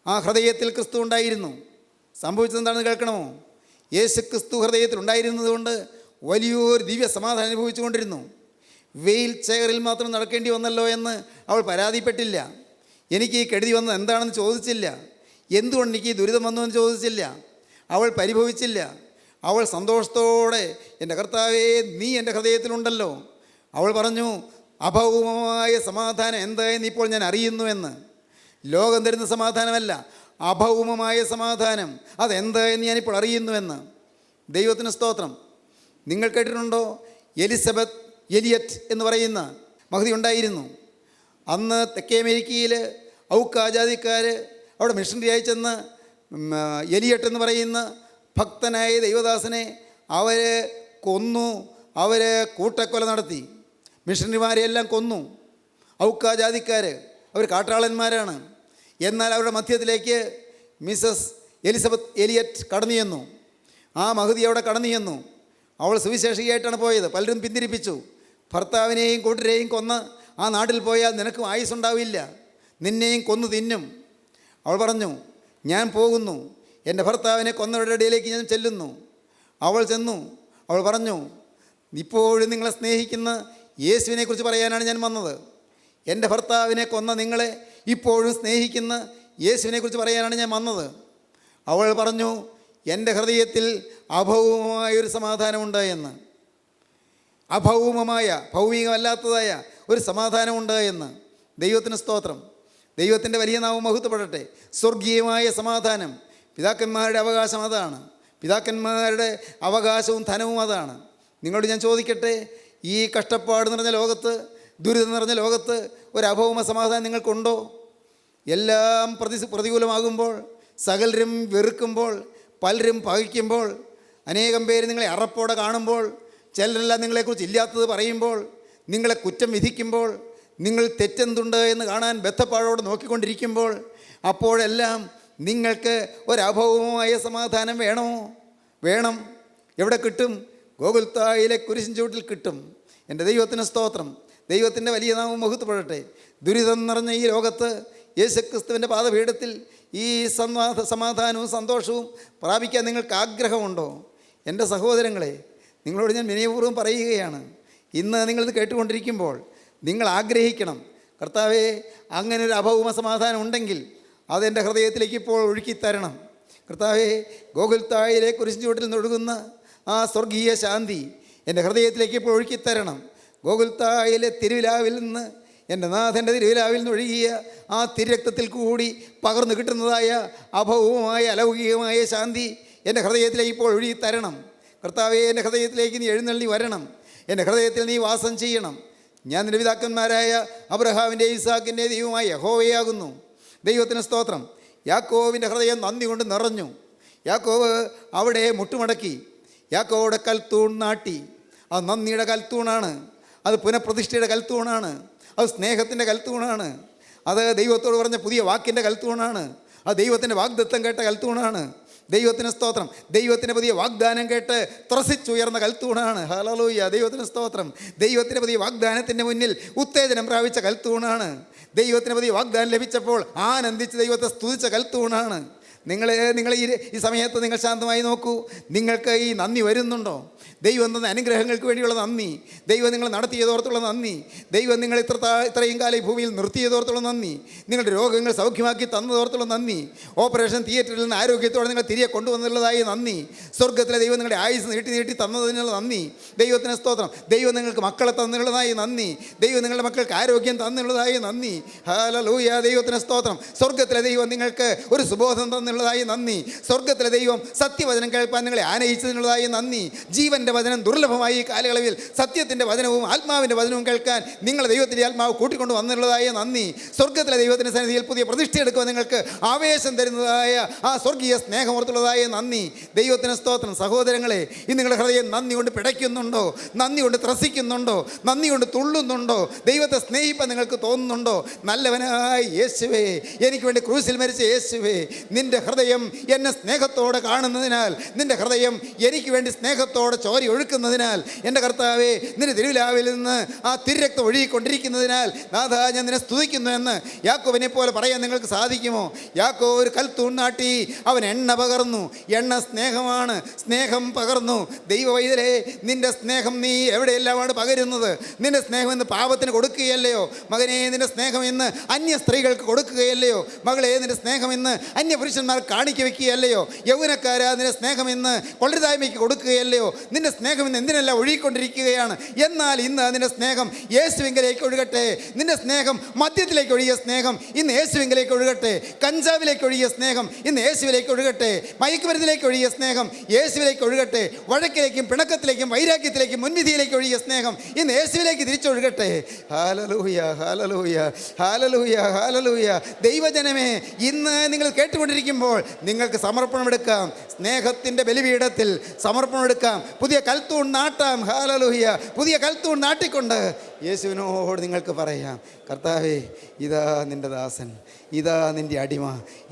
ആ ഹൃദയത്തിൽ ക്രിസ്തു ഉണ്ടായിരുന്നു. സംഭവിച്ചത് എന്താണെന്ന് കേൾക്കണമോ? യേശു ക്രിസ്തു ഹൃദയത്തിലുണ്ടായിരുന്നത് കൊണ്ട് വലിയൊരു ദിവ്യ സമാധാനം അനുഭവിച്ചു കൊണ്ടിരുന്നു. വീൽ ചെയറിൽ മാത്രം നടക്കേണ്ടി വന്നല്ലോ എന്ന് അവൾ പരാതിപ്പെട്ടില്ല. എനിക്ക് ഈ കെടുതി വന്നത് എന്താണെന്ന് ചോദിച്ചില്ല. എന്തുകൊണ്ട് എനിക്ക് ഈ ദുരിതം വന്നു എന്ന് ചോദിച്ചില്ല. അവൾ പരിഭവിച്ചില്ല. അവൾ സന്തോഷത്തോടെ, എൻ്റെ കർത്താവേ, നീ എൻ്റെ ഹൃദയത്തിലുണ്ടല്ലോ. അവൾ പറഞ്ഞു, അഭൗമമായ സമാധാനം എന്തായെന്ന് ഇപ്പോൾ ഞാൻ അറിയുന്നുവെന്ന്. ലോകം തരുന്ന സമാധാനമല്ല, അഭൗമമായ സമാധാനം അതെന്തായെന്ന് ഞാനിപ്പോൾ അറിയുന്നുവെന്ന്. ദൈവത്തിന് സ്തോത്രം. നിങ്ങൾ കേട്ടിട്ടുണ്ടോ, എലിസബത്ത് എലിയറ്റ് എന്ന് പറയുന്ന മഹതി ഉണ്ടായിരുന്നു. അന്ന് തെക്കേ അമേരിക്കയിൽ ഔക്ക ജാതിക്കാർ അവിടെ മിഷണറി അയച്ചെന്ന് എലിയട്ട് എന്ന് പറയുന്ന ഭക്തനായ ദൈവദാസനെ അവർ കൊന്നു. അവർ കൂട്ടക്കൊല നടത്തി, മിഷണറിമാരെയെല്ലാം കൊന്നു. ഔക്ക ജാതിക്കാർ അവർ കാട്ടാളന്മാരാണ്. എന്നാൽ അവരുടെ മധ്യത്തിലേക്ക് മിസ്സസ് എലിസബത്ത് എലിയറ്റ് കടന്നു ചെന്നു. ആ മഹതി അവിടെ കടന്നു ചെന്നു. അവൾ സുവിശേഷിയായിട്ടാണ് പോയത്. പലരും പിന്തിരിപ്പിച്ചു. ഭർത്താവിനെയും കൂട്ടരെയും കൊന്ന് ആ നാട്ടിൽ പോയാൽ നിനക്കും ആയുസ്സുണ്ടാവില്ല, നിന്നെയും കൊന്നു തിന്നും. അവൾ പറഞ്ഞു, ഞാൻ പോകുന്നു, എൻ്റെ ഭർത്താവിനെ കൊന്നവരുടെ ഇടയിലേക്ക് ഞാൻ ചെല്ലുന്നു. അവൾ ചെന്നു. അവൾ പറഞ്ഞു, ഇപ്പോഴും നിങ്ങളെ സ്നേഹിക്കുന്ന യേശുവിനെക്കുറിച്ച് പറയാനാണ് ഞാൻ വന്നത്. എൻ്റെ ഭർത്താവിനെ കൊന്ന നിങ്ങളെ ഇപ്പോഴും സ്നേഹിക്കുന്ന യേശുവിനെക്കുറിച്ച് പറയാനാണ് ഞാൻ വന്നത്. അവൾ പറഞ്ഞു, എൻ്റെ ഹൃദയത്തിൽ അഭൗമമായൊരു സമാധാനമുണ്ട് എന്ന്. അഭൗമമായ, ഭൗമികമല്ലാത്തതായ ഒരു സമാധാനമുണ്ട് എന്ന്. ദൈവത്തിന് സ്തോത്രം. ദൈവത്തിൻ്റെ വലിയ നാമം മഹത്വപ്പെടട്ടെ. സ്വർഗീയമായ സമാധാനം. പിതാക്കന്മാരുടെ അവകാശം അതാണ്. പിതാക്കന്മാരുടെ അവകാശവും ധനവും അതാണ്. നിങ്ങളോട് ഞാൻ ചോദിക്കട്ടെ, ഈ കഷ്ടപ്പാട് നിറഞ്ഞ ലോകത്ത്, ദുരിതം നിറഞ്ഞ ലോകത്ത് ഒരു അഭൗമ സമാധാനം നിങ്ങൾക്കുണ്ടോ? എല്ലാം പ്രതികൂലമാകുമ്പോൾ, സകലരും വെറുക്കുമ്പോൾ, പലരും പകയ്ക്കുമ്പോൾ, അനേകം പേര് നിങ്ങളെ അറപ്പോടെ കാണുമ്പോൾ, ചിലരെല്ലാം നിങ്ങളെക്കുറിച്ച് ഇല്ലാത്തത് പറയുമ്പോൾ, നിങ്ങളെ കുറ്റം വിധിക്കുമ്പോൾ, നിങ്ങൾ തെറ്റെന്തുണ്ട് എന്ന് കാണാൻ ബദ്ധപ്പാടോടെ നോക്കിക്കൊണ്ടിരിക്കുമ്പോൾ, അപ്പോഴെല്ലാം നിങ്ങൾക്ക് ഒരഭൗമമായ സമാധാനം വേണമോ? വേണം. എവിടെ കിട്ടും? ഗോകുൽത്തായിലെ കുരിശിൻ ചൂട്ടിൽ കിട്ടും. എൻ്റെ ദൈവത്തിന് സ്തോത്രം. ദൈവത്തിൻ്റെ വലിയ നാമം മഹത്വപ്പെടട്ടെ. ദുരിതം നിറഞ്ഞ ഈ ലോകത്ത് യേശുക്രിസ്തുവിൻ്റെ പാദപീഠത്തിൽ ഈ സമാധാനവും സന്തോഷവും പ്രാപിക്കാൻ നിങ്ങൾക്ക് ആഗ്രഹമുണ്ടോ? എൻ്റെ സഹോദരങ്ങളെ, നിങ്ങളോട് ഞാൻ വിനയപൂർവ്വം പറയുകയാണ്, ഇന്ന് നിങ്ങളിത് കേട്ടുകൊണ്ടിരിക്കുമ്പോൾ നിങ്ങൾ ആഗ്രഹിക്കണം, കർത്താവേ, അങ്ങനെ ഒരു അഭൗമ സമാധാനം ഉണ്ടെങ്കിൽ അതെൻ്റെ ഹൃദയത്തിലേക്ക് ഇപ്പോൾ ഒഴുക്കിത്തരണം. കർത്താവേ, ഗോകുൽത്തായിലെ കുരിശിൻ ചുവട്ടിൽ നിന്നൊഴുകുന്ന ആ സ്വർഗീയ ശാന്തി എൻ്റെ ഹൃദയത്തിലേക്ക് ഇപ്പോൾ ഒഴുക്കിത്തരണം. ഗോകുൽത്തായിലെ തിരുവിലാവിൽ നിന്ന്, എൻ്റെ നാഥൻ്റെ തിരുവിലാവിൽ നിന്ന് ഒഴുകിയ ആ തിരുരക്തത്തിൽ കൂടി പകർന്നു കിട്ടുന്നതായ അഭൗമമായ അലൗകികമായ ശാന്തി എൻ്റെ ഹൃദയത്തിലേക്ക് ഇപ്പോൾ ഒഴുകിത്തരണം. കർത്താവേ, എൻ്റെ ഹൃദയത്തിലേക്ക് നീ എഴുന്നള്ളി വരണം. എൻ്റെ ഹൃദയത്തിൽ നീ വാസം ചെയ്യണം. ഞാൻ നിന്റെ പിതാക്കന്മാരായ അബ്രഹാമിൻ്റെ ഇസാക്കിൻ്റെ ദൈവമായ യഹോവയാകുന്നു. ദൈവത്തിന് സ്തോത്രം. യാക്കോവിൻ്റെ ഹൃദയം നന്ദി കൊണ്ട് നിറഞ്ഞു. യാക്കോവ് അവിടെ മുട്ടുമടക്കി. യാക്കോവിടെ കൽത്തൂൺ നാട്ടി. അത് നന്ദിയുടെ കൽത്തൂണാണ്. അത് പുനഃപ്രതിഷ്ഠയുടെ കൽത്തൂണാണ്. അത് സ്നേഹത്തിൻ്റെ കൽത്തൂണാണ്. അത് ദൈവത്തോട് പറഞ്ഞ പുതിയ വാക്കിൻ്റെ കൽത്തൂണാണ്. അത് ദൈവത്തിൻ്റെ വാഗ്ദത്തം കേട്ട കൽത്തൂണാണ്. ദൈവത്തിന് സ്തോത്രം. ദൈവത്തിൻ്റെ പുതിയ വാഗ്ദാനം കേട്ട് ത്രസിച്ചുയർന്ന കൽത്തൂണാണ്. ഹല്ലേലൂയ. ദൈവത്തിന് സ്തോത്രം. ദൈവത്തിൻ്റെ പുതിയ വാഗ്ദാനത്തിൻ്റെ മുന്നിൽ ഉത്തേജനം പ്രാപിച്ച കൽത്തൂണാണ്. ദൈവത്തിന് പുതിയ വാഗ്ദാനം ലഭിച്ചപ്പോൾ ആനന്ദിച്ച് ദൈവത്തെ സ്തുതിച്ച കൽത്തൂണാണ്. നിങ്ങൾ ഈ സമയത്ത് നിങ്ങൾ ശാന്തമായി നോക്കൂ. നിങ്ങൾക്ക് ഈ നന്ദി വരുന്നുണ്ടോ? ദൈവം തന്ന അനുഗ്രഹങ്ങൾക്ക് വേണ്ടിയുള്ള നന്ദി, ദൈവം നിങ്ങൾ നടത്തിയതോർത്തുള്ള നന്ദി, ദൈവം നിങ്ങൾ ഇത്രയും കാലം ഈ ഭൂമിയിൽ നിർത്തിയതോർത്തുള്ള നന്ദി, നിങ്ങളുടെ രോഗങ്ങൾ സൗഖ്യമാക്കി തന്നതോർത്തുള്ള നന്ദി, ഓപ്പറേഷൻ തിയേറ്ററിൽ നിന്ന് ആരോഗ്യത്തോടെ നിങ്ങൾ തിരികെ കൊണ്ടുവന്നുള്ളതായി നന്ദി, സ്വർഗത്തിലെ ദൈവം നിങ്ങളുടെ ആയുസ് നീട്ടി തന്നതിനുള്ള നന്ദി. ദൈവത്തിന് സ്തോത്രം. ദൈവം നിങ്ങൾക്ക് മക്കളെ തന്നുള്ളതായി നന്ദി. ദൈവം നിങ്ങളുടെ മക്കൾക്ക് ആരോഗ്യം തന്നുള്ളതായി നന്ദി. ഹല്ലേലൂയ. ദൈവത്തിന് സ്തോത്രം. സ്വർഗത്തിലെ ദൈവം നിങ്ങൾക്ക് ഒരു സുബോധം തന്നുള്ളതായി നന്ദി. സ്വർഗത്തിലെ ദൈവം സത്യവചനം കേൾപ്പാൻ നിങ്ങളെ ആനയിച്ചതിനുള്ളതായി നന്ദി. ജീവൻ്റെ വചനം ദുർലഭമായി ഈ കാലയളവിൽ സത്യത്തിൻ്റെ വചനവും ആത്മാവിൻ്റെ വചനവും കേൾക്കാൻ നിങ്ങളെ ദൈവത്തിൻ്റെ ആത്മാവ് കൂട്ടിക്കൊണ്ട് വന്നുള്ളതായ നന്ദി. സ്വർഗത്തിലെ ദൈവത്തിൻ്റെ സന്നിധിയിൽ പുതിയ പ്രതിഷ്ഠ എടുക്കുവാൻ നിങ്ങൾക്ക് ആവേശം തരുന്നതായ ആ സ്വർഗീയ സ്നേഹമോർത്തുള്ളതായ നന്ദി. ദൈവത്തിന് സ്തോത്രം. സഹോദരങ്ങളെ, ഇന്ന് നിങ്ങളുടെ ഹൃദയം നന്ദി കൊണ്ട് പിടയ്ക്കുന്നുണ്ടോ? നന്ദി കൊണ്ട് ത്രസിക്കുന്നുണ്ടോ? നന്ദി കൊണ്ട് തുള്ളുന്നുണ്ടോ? ദൈവത്തെ സ്നേഹിപ്പാൻ നിങ്ങൾക്ക് തോന്നുന്നുണ്ടോ? നല്ലവനായ യേശുവേ, എനിക്ക് വേണ്ടി ക്രൂസിൽ മരിച്ച യേശുവേ, നിൻ്റെ ഹൃദയം എന്നെ സ്നേഹത്തോടെ കാണുന്നതിനാൽ, നിൻ്റെ ഹൃദയം എനിക്ക് വേണ്ടി സ്നേഹത്തോടെ ചോര ഒഴുക്കുന്നതിനാൽ, എൻ്റെ കർത്താവേ നിന്റെ തിരുവിലാവിൽ നിന്ന് ആ തിരുരക്തം ഒഴുകിക്കൊണ്ടിരിക്കുന്നതിനാൽ നാഥാ ഞാൻ നിന്നെ സ്തുതിക്കുന്നു എന്ന് യാക്കോബിനെ പോലെ പറയാൻ നിങ്ങൾക്ക് സാധിക്കുമോ? യാക്കോബ് ഒരു കൽത്തൂൺ നാട്ടി, അവൻ എണ്ണ പകർന്നു. എണ്ണ സ്നേഹമാണ്, സ്നേഹം പകർന്നു. ദൈവവൈതലേ, നിന്റെ സ്നേഹം നീ എവിടെയെല്ലാമാണ് പകരുന്നത്? നിന്റെ സ്നേഹം ഇന്ന് പാപത്തിന് കൊടുക്കുകയല്ലയോ? മകനെ, നിന്റെ സ്നേഹം ഇന്ന് അന്യ സ്ത്രീകൾക്ക് കൊടുക്കുകയല്ലയോ? മകളെ, നിന്റെ സ്നേഹം ഇന്ന് അന്യ പുരുഷന്മാർ കാണിക്ക വയ്ക്കുകയല്ലയോ? യൗവനക്കാരാ, നിന്റെ സ്നേഹം ഇന്ന് കൊള്ളരുതായ്മയ്ക്ക് കൊടുക്കുകയല്ലയോ? നിന്റെ സ്നേഹം ഇന്ന് എന്തിനെല്ലാം ഒഴുകിക്കൊണ്ടിരിക്കുകയാണ്. എന്നാൽ ഇന്ന് നിന്റെ സ്നേഹം യേശുവിങ്കലേക്ക് ഒഴുകട്ടെ. നിന്റെ സ്നേഹം മദ്യത്തിലേക്ക് ഒഴുകിയ സ്നേഹം ഇന്ന് യേശുവിങ്കലേക്ക് ഒഴുകട്ടെ. കഞ്ചാവിലേക്ക് ഒഴുകിയ സ്നേഹം ഇന്ന് യേശുവിലേക്ക് ഒഴുകട്ടെ. മയക്കുമരുന്നിലേക്ക് ഒഴുകിയ സ്നേഹം യേശുവിലേക്ക് ഒഴുകട്ടെ. വഴക്കിലേക്കും പിണക്കത്തിലേക്കും വൈരാഗ്യത്തിലേക്കും മുൻവിധിയിലേക്ക് ഒഴുകിയ സ്നേഹം ഇന്ന് യേശുവിലേക്ക് തിരിച്ചൊഴുകട്ടെ. Hallelujah, hallelujah, hallelujah, hallelujah. ദൈവജനമേ, ഇന്ന് നിങ്ങൾ കേട്ടുകൊണ്ടിരിക്കുമ്പോൾ നിങ്ങൾക്ക് സമർപ്പണമെടുക്കാം. സ്നേഹത്തിൻ്റെ ബലിപീഠത്തിൽ സമർപ്പണമെടുക്കാം. പുതിയ കൽത്തൂൺ നാട്ടാം. ഹല്ലേലൂയ. പുതിയ കൽത്തൂൺ നാട്ടിക്കൊണ്ട് യേശുവിനോട് നിങ്ങൾക്ക് പറയാം, കർത്താവേ, ഇതാ നിൻ്റെ ദാസൻ, ഇതാ നിൻ്റെ അടിമ,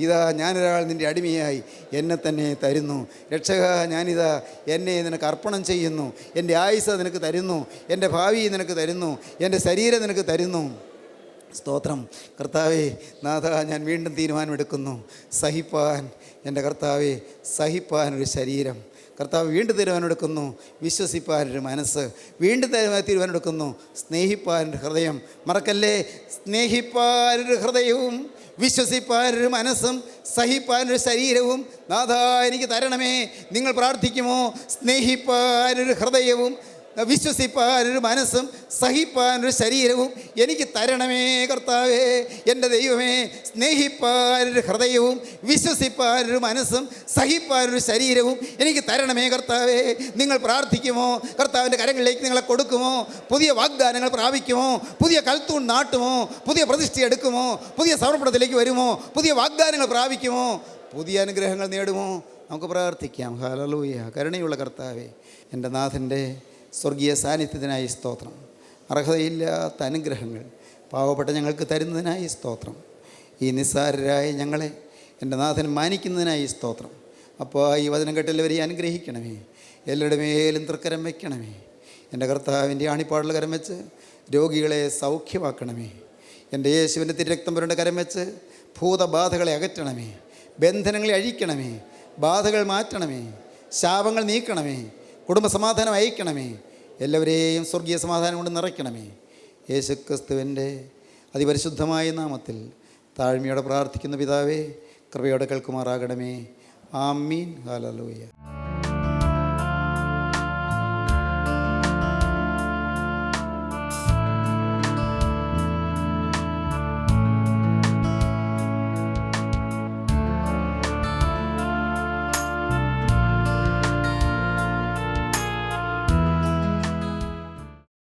ഇതാ ഞാനൊരാൾ നിൻ്റെ അടിമയായി എന്നെ തന്നെ തരുന്നു. രക്ഷക, ഞാനിതാ എന്നെ നിനക്ക് അർപ്പണം ചെയ്യുന്നു. എൻ്റെ ആയുസ്സ് നിനക്ക് തരുന്നു, എൻ്റെ ഭാവി നിനക്ക് തരുന്നു, എൻ്റെ ശരീരം നിനക്ക് തരുന്നു. സ്തോത്രം. കർത്താവേ, നാഥ, ഞാൻ വീണ്ടും തീരുമാനമെടുക്കുന്നു സഹിപ്പാൻ. എൻ്റെ കർത്താവേ, സഹിപ്പാനൊരു ശരീരം. കർത്താവ് വീണ്ടും തീരുമാനമെടുക്കുന്നു വിശ്വസിപ്പാനൊരു മനസ്സ്. വീണ്ടും തീരുമാനമെടുക്കുന്നു സ്നേഹിപ്പാനൊരു ഹൃദയം. മറക്കല്ലേ, സ്നേഹിപ്പാനൊരു ഹൃദയവും വിശ്വസിപ്പാനൊരു മനസ്സും സഹിപ്പാനൊരു ശരീരവും നാഥ എനിക്ക് തരണമേ. നിങ്ങൾ പ്രാർത്ഥിക്കുമോ? സ്നേഹിപ്പാനൊരു ഹൃദയവും വിശ്വസിപ്പാനൊരു മനസ്സും സഹിപ്പാനൊരു ശരീരവും എനിക്ക് തരണമേ കർത്താവേ. എൻ്റെ ദൈവമേ, സ്നേഹിപ്പാനൊരു ഹൃദയവും വിശ്വസിപ്പാനൊരു മനസ്സും സഹിപ്പാനൊരു ശരീരവും എനിക്ക് തരണമേ കർത്താവേ. നിങ്ങൾ പ്രാർത്ഥിക്കുമോ? കർത്താവിൻ്റെ കരങ്ങളിലേക്ക് നിങ്ങളെ കൊടുക്കുമോ? പുതിയ വാഗ്ദാനങ്ങൾ പ്രാപിക്കുമോ? പുതിയ കൽത്തൂൺ നാട്ടുമോ? പുതിയ പ്രതിഷ്ഠ എടുക്കുമോ? പുതിയ സമർപ്പണത്തിലേക്ക് വരുമോ? പുതിയ വാഗ്ദാനങ്ങൾ പ്രാപിക്കുമോ? പുതിയ അനുഗ്രഹങ്ങൾ നേടുമോ? നമുക്ക് പ്രാർത്ഥിക്കാം. ഹല്ലേലൂയ. കരുണയുള്ള കർത്താവേ, എൻ്റെ നാഥൻ്റെ സ്വർഗീയ സാന്നിധ്യത്തിനായി സ്തോത്രം. അർഹതയില്ലാത്ത അനുഗ്രഹങ്ങൾ പാവപ്പെട്ട ഞങ്ങൾക്ക് തരുന്നതിനായി സ്തോത്രം. ഈ നിസ്സാരരായ ഞങ്ങളെ എൻ്റെ നാഥൻ മാനിക്കുന്നതിനായി സ്തോത്രം. അപ്പോൾ ഈ വചനം കേട്ടെല്ലാവരെയും അനുഗ്രഹിക്കണമേ. എല്ലാവരുടെ മേലും തൃക്കരം വയ്ക്കണമേ. എൻ്റെ കർത്താവിൻ്റെ ആണിപ്പാടുള്ള കരം വെച്ച് രോഗികളെ സൗഖ്യമാക്കണമേ. എൻ്റെ യേശുവിൻ്റെ തിരുരക്തം പുരണ്ട കരം വെച്ച് ഭൂതബാധകളെ അകറ്റണമേ. ബന്ധനങ്ങളെ അഴിക്കണമേ. ബാധകൾ മാറ്റണമേ. ശാപങ്ങൾ നീക്കണമേ. കുടുംബസമാധാനം അയക്കണമേ. എല്ലാവരെയും സ്വർഗീയ സമാധാനം കൊണ്ട് നിറയ്ക്കണമേ. യേശുക്രിസ്തുവിൻ്റെ അതിപരിശുദ്ധമായ നാമത്തിൽ താഴ്മയോടെ പ്രാർത്ഥിക്കുന്ന പിതാവേ, കൃപയോടെ കേൾക്കുമാറാകണമേ. ആമീൻ. ഹല്ലേലൂയ.